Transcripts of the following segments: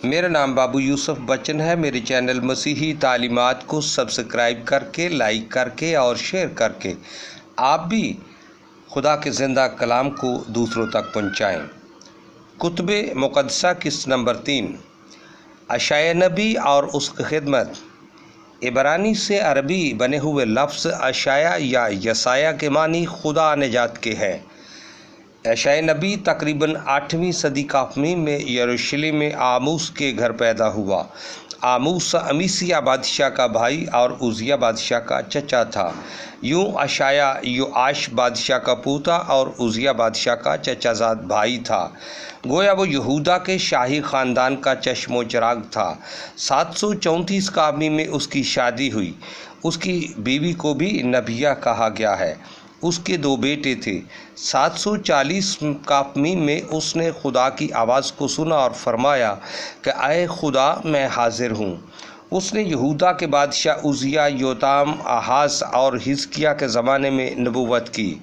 میرا نام بابو یوسف بچن ہے۔ میرے چینل مسیحی تعلیمات کو سبسکرائب کر کے، لائک کر کے اور شیئر کر کے آپ بھی خدا کے زندہ کلام کو دوسروں تک پہنچائیں۔ کتب مقدسہ قسط نمبر 3، اشعیاء نبی اور اس کی خدمت۔ عبرانی سے عربی بنے ہوئے لفظ اشعیاء یا یسایہ کے معنی خدا نجات کے ہے۔ اشعیاء نبی تقریباً 8ویں صدی قافمی میں یروشلم میں آموس کے گھر پیدا ہوا۔ آموس امیسیہ بادشاہ کا بھائی اور عزیہ بادشاہ کا چچا تھا۔ یوں اشعیاء یوآش بادشاہ کا پوتا اور عزیہ بادشاہ کا چچا زاد بھائی تھا۔ گویا وہ یہودا کے شاہی خاندان کا چشم و چراغ تھا۔ 734 قافمی میں اس کی شادی ہوئی۔ اس کی بیوی کو بھی نبیہ کہا گیا ہے۔ اس کے 2 بیٹے تھے۔ 740 قافمی میں اس نے خدا کی آواز کو سنا اور فرمایا کہ اے خدا، میں حاضر ہوں۔ اس نے یہودا کے بادشاہ عزیہ، یوتام، آہاز اور حزقیہ کے زمانے میں نبوت کی۔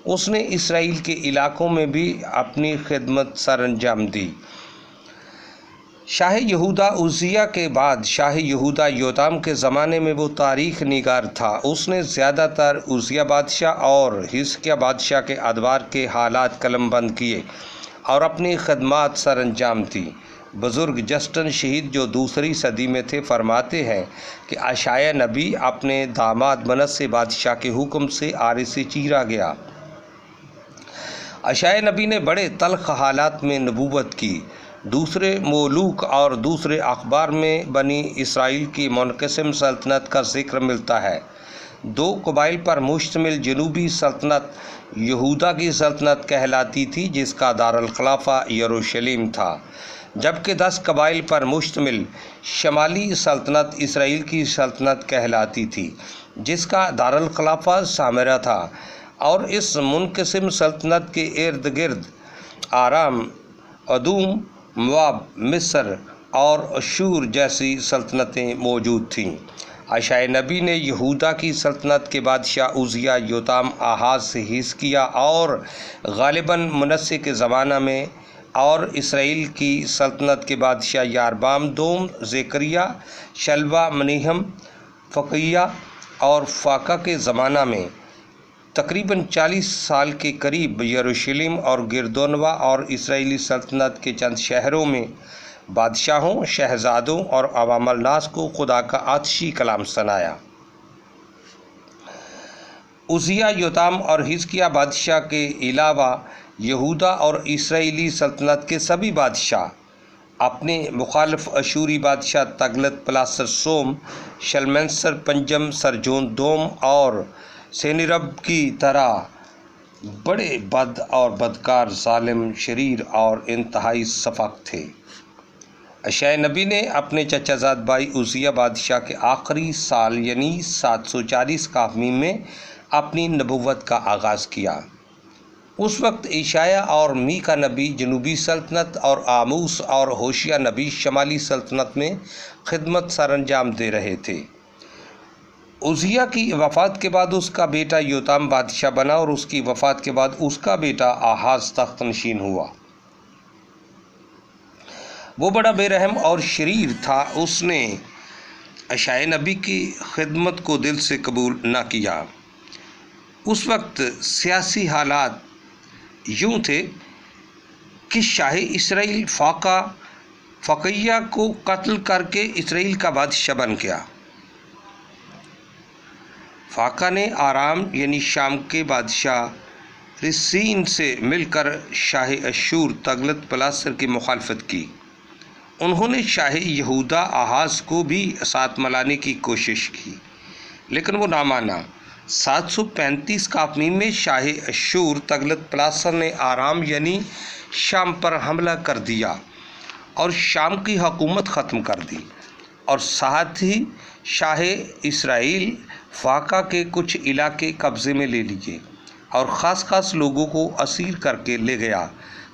اس نے اسرائیل کے علاقوں میں بھی اپنی خدمت سر انجام دی۔ شاہ یہودا عزیہ کے بعد شاہ یہودا یوتام کے زمانے میں وہ تاریخ نگار تھا۔ اس نے زیادہ تر عزیہ بادشاہ اور حزقیہ بادشاہ کے ادوار کے حالات قلم بند کیے اور اپنی خدمات سر انجام دی۔ بزرگ جسٹن شہید جو 2 صدی میں تھے فرماتے ہیں کہ اشعیاء نبی اپنے داماد منسی بادشاہ کے حکم سے آرے سے چیرا گیا۔ اشعیاء نبی نے بڑے تلخ حالات میں نبوت کی۔ دوسرے ملوک اور دوسرے اخبار میں بنی اسرائیل کی منقسم سلطنت کا ذکر ملتا ہے۔ 2 قبائل پر مشتمل جنوبی سلطنت یہودا کی سلطنت کہلاتی تھی، جس کا دارالخلافہ یروشلم تھا، جبکہ 10 قبائل پر مشتمل شمالی سلطنت اسرائیل کی سلطنت کہلاتی تھی، جس کا دارالخلافہ سامرا تھا، اور اس منقسم سلطنت کے ارد گرد آرام، ادوم، مواب، مصر اور اشور جیسی سلطنتیں موجود تھیں۔ اشعیاء نبی نے یہودا کی سلطنت کے بادشاہ عزیہ، یوتام، آہاز، حزقیہ اور غالباً منسی کے زمانہ میں، اور اسرائیل کی سلطنت کے بادشاہ یاربام دوم، زکریا، شلوا، منیہم، فقیہ اور فاقہ کے زمانہ میں تقریباً 40 سال کے قریب یروشلم اور گردونوا اور اسرائیلی سلطنت کے چند شہروں میں بادشاہوں، شہزادوں اور عوام الناس کو خدا کا آتشی کلام سنایا۔ عزیہ، یوتام اور حزقیہ بادشاہ کے علاوہ یہودا اور اسرائیلی سلطنت کے سبھی بادشاہ اپنے مخالف اشوری بادشاہ تغلت پلاسر سوم، شلمنسر پنجم، سرجون دوم اور سینیرب کی طرح بڑے بد اور بدکار، ظالم، شریر اور انتہائی سفاک تھے۔ اشعیاء نبی نے اپنے چچا زاد بھائی عزیہ بادشاہ کے آخری سال یعنی 740 قافمی میں اپنی نبوت کا آغاز کیا۔ اس وقت اشعیاء اور میکا نبی جنوبی سلطنت اور آموس اور ہوشیہ نبی شمالی سلطنت میں خدمت سر انجام دے رہے تھے۔ عزیہ کی وفات کے بعد اس کا بیٹا یوتام بادشاہ بنا اور اس کی وفات کے بعد اس کا بیٹا آہاز تخت نشین ہوا۔ وہ بڑا بے رحم اور شریر تھا۔ اس نے اشعیاء نبی کی خدمت کو دل سے قبول نہ کیا۔ اس وقت سیاسی حالات یوں تھے کہ شاہ اسرائیل فقیہ کو قتل کر کے اسرائیل کا بادشاہ بن گیا۔ فاقہ نے آرام یعنی شام کے بادشاہ رسین سے مل کر شاہ اشور تغلت پلاسر کی مخالفت کی۔ انہوں نے شاہ یہودا آہاز کو بھی ساتھ ملانے کی کوشش کی، لیکن وہ نہ مانا۔ 735 قافمی میں شاہ اشور تغلت پلاسر نے آرام یعنی شام پر حملہ کر دیا اور شام کی حکومت ختم کر دی، اور ساتھ ہی شاہ اسرائیل فاقہ کے کچھ علاقے قبضے میں لے لیے اور خاص لوگوں کو اسیر کر کے لے گیا۔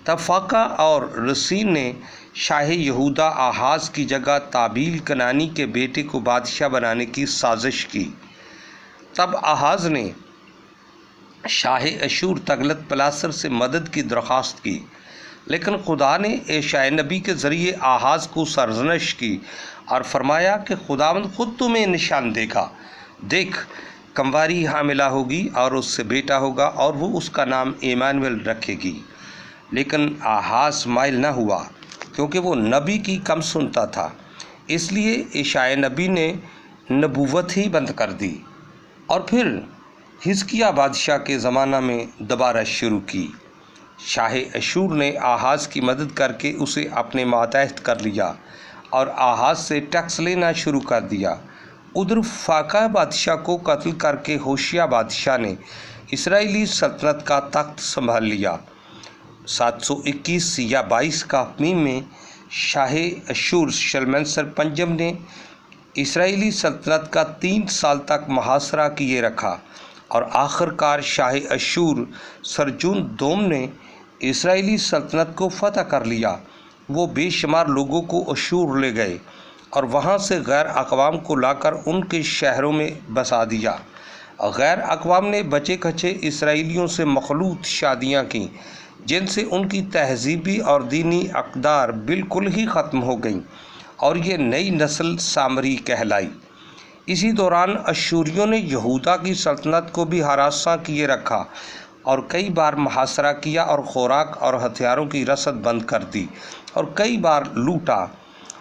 تب فاقہ اور رسین نے شاہ یہودا آہاز کی جگہ تابیل کنانی کے بیٹے کو بادشاہ بنانے کی سازش کی۔ تب آہاز نے شاہ اشور تغلت پلاسر سے مدد کی درخواست کی۔ لیکن خدا نے عیسائی نبی کے ذریعے آحاز کو سرزنش کی اور فرمایا کہ خداوند خود تمہیں نشان دے گا، دیکھ کنواری حاملہ ہوگی اور اس سے بیٹا ہوگا اور وہ اس کا نام ایمانویل رکھے گی۔ لیکن آحاز مائل نہ ہوا کیونکہ وہ نبی کی کم سنتا تھا، اس لیے عیسائی نبی نے نبوت ہی بند کر دی اور پھر حزقیہ بادشاہ کے زمانہ میں دوبارہ شروع کی۔ شاہ اشور نے آحاز کی مدد کر کے اسے اپنے ماتحت کر لیا اور آحاز سے ٹیکس لینا شروع کر دیا۔ ادھر فاقہ بادشاہ کو قتل کر کے ہوشیہ بادشاہ نے اسرائیلی سلطنت کا تخت سنبھال لیا۔ 721 یا 22 کا میں شاہ اشور شلمنسر پنجم نے اسرائیلی سلطنت کا 3 سال تک محاصرہ کیے رکھا اور آخر کار شاہ اشور سرجون دوم نے اسرائیلی سلطنت کو فتح کر لیا۔ وہ بے شمار لوگوں کو اشور لے گئے اور وہاں سے غیر اقوام کو لا کر ان کے شہروں میں بسا دیا۔ غیر اقوام نے بچے کچے اسرائیلیوں سے مخلوط شادیاں کیں جن سے ان کی تہذیبی اور دینی اقدار بالکل ہی ختم ہو گئیں اور یہ نئی نسل سامری کہلائی۔ اسی دوران اشوریوں نے یہودا کی سلطنت کو بھی ہراساں کیے رکھا اور کئی بار محاصرہ کیا اور خوراک اور ہتھیاروں کی رسد بند کر دی اور کئی بار لوٹا۔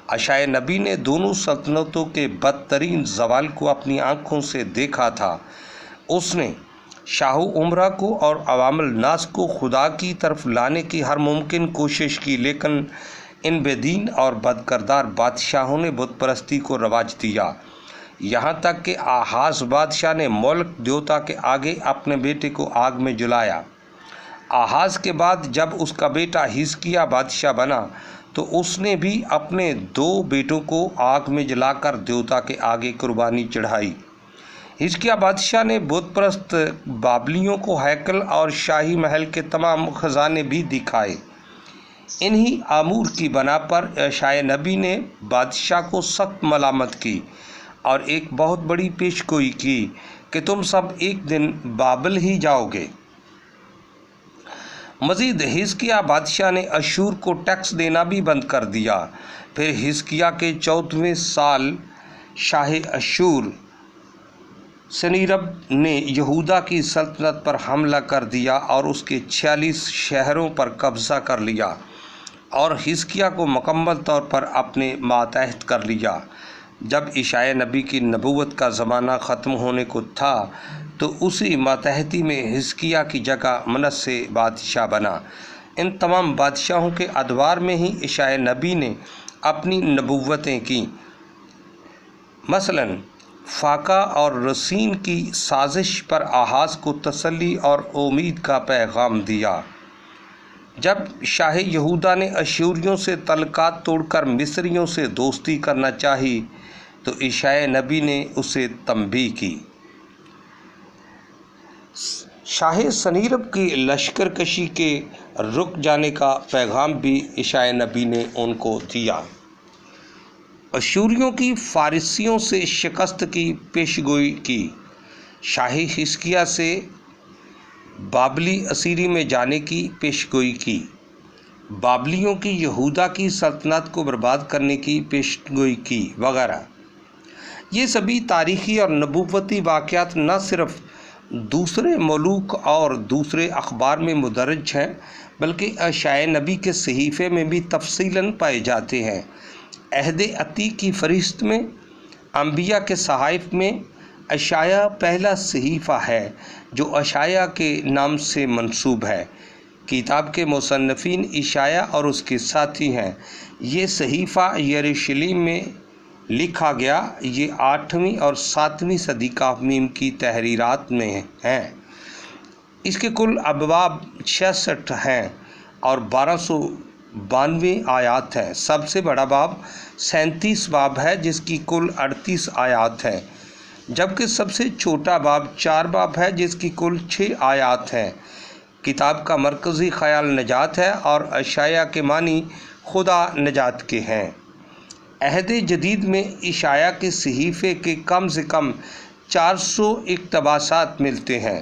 عیسائی نبی نے دونوں سلطنتوں کے بدترین زوال کو اپنی آنکھوں سے دیکھا تھا۔ اس نے شاہ عمرہ کو اور عوام الناس کو خدا کی طرف لانے کی ہر ممکن کوشش کی، لیکن ان بے دین اور بد کردار بادشاہوں نے بت پرستی کو رواج دیا، یہاں تک کہ آحاز بادشاہ نے مولک دیوتا کے آگے اپنے بیٹے کو آگ میں جلایا۔ آحاز کے بعد جب اس کا بیٹا حزقیہ بادشاہ بنا تو اس نے بھی اپنے 2 بیٹوں کو آگ میں جلا کر دیوتا کے آگے قربانی چڑھائی۔ حزقیہ بادشاہ نے بت پرست بابلیوں کو ہیکل اور شاہی محل کے تمام خزانے بھی دکھائے۔ انہی امور کی بنا پر عیسائی نبی نے بادشاہ کو سخت ملامت کی اور ایک بہت بڑی پیشگوئی کی کہ تم سب ایک دن بابل ہی جاؤ گے۔ مزید حزقیہ بادشاہ نے اشور کو ٹیکس دینا بھی بند کر دیا۔ پھر حزقیہ کے 14ویں سال شاہ اشور سنیرب نے یہودا کی سلطنت پر حملہ کر دیا اور اس کے 46 شہروں پر قبضہ کر لیا اور حزقیہ کو مکمل طور پر اپنے ماتحت کر لیا۔ جب عیسائی نبی کی نبوت کا زمانہ ختم ہونے کو تھا تو اسی ماتحتی میں حزقیہ کی جگہ منصع بادشاہ بنا۔ ان تمام بادشاہوں کے ادوار میں ہی عیسائی نبی نے اپنی نبوتیں کیں۔ مثلاً فاقہ اور رسین کی سازش پر آحاز کو تسلی اور امید کا پیغام دیا۔ جب شاہ یہودا نے اشوریوں سے تعلقات توڑ کر مصریوں سے دوستی کرنا چاہی تو عیسائی نبی نے اسے تنبیہ کی۔ شاہ سنیرب کی لشکر کشی کے رک جانے کا پیغام بھی عیسائی نبی نے ان کو دیا۔ اشوریوں کی فارسیوں سے شکست کی پیشگوئی کی۔ شاہ حزقیہ سے بابلی اسیری میں جانے کی پیشگوئی کی۔ بابلیوں کی یہودا کی سلطنت کو برباد کرنے کی پیشگوئی کی وغیرہ۔ یہ سبھی تاریخی اور نبوتی واقعات نہ صرف دوسرے ملوک اور دوسرے اخبار میں مدرج ہیں بلکہ عیسائی نبی کے صحیفے میں بھی تفصیلاً پائے جاتے ہیں۔ عہد عتیق کی فہرست میں انبیاء کے صحائف میں اشعیاء پہلا صحیفہ ہے جو اشعیاء کے نام سے منسوب ہے۔ کتاب کے مصنفین اشعیاء اور اس کے ساتھی ہیں۔ یہ صحیفہ یروشلم میں لکھا گیا۔ یہ 8ویں اور 7ویں صدی کا کی تحریرات میں ہیں۔ اس کے کل ابواب 66 ہیں اور 1292 آیات ہیں۔ سب سے بڑا باب 37 باب ہے جس کی کل 38 آیات ہیں، جبکہ سب سے چھوٹا باب 4 باب ہے جس کی کل 6 آیات ہیں۔ کتاب کا مرکزی خیال نجات ہے اور اشعیاء کے معنی خدا نجات کے ہیں۔ عہد جدید میں اشعیاء کے صحیفے کے کم سے کم 400 اقتباسات ملتے ہیں۔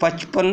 55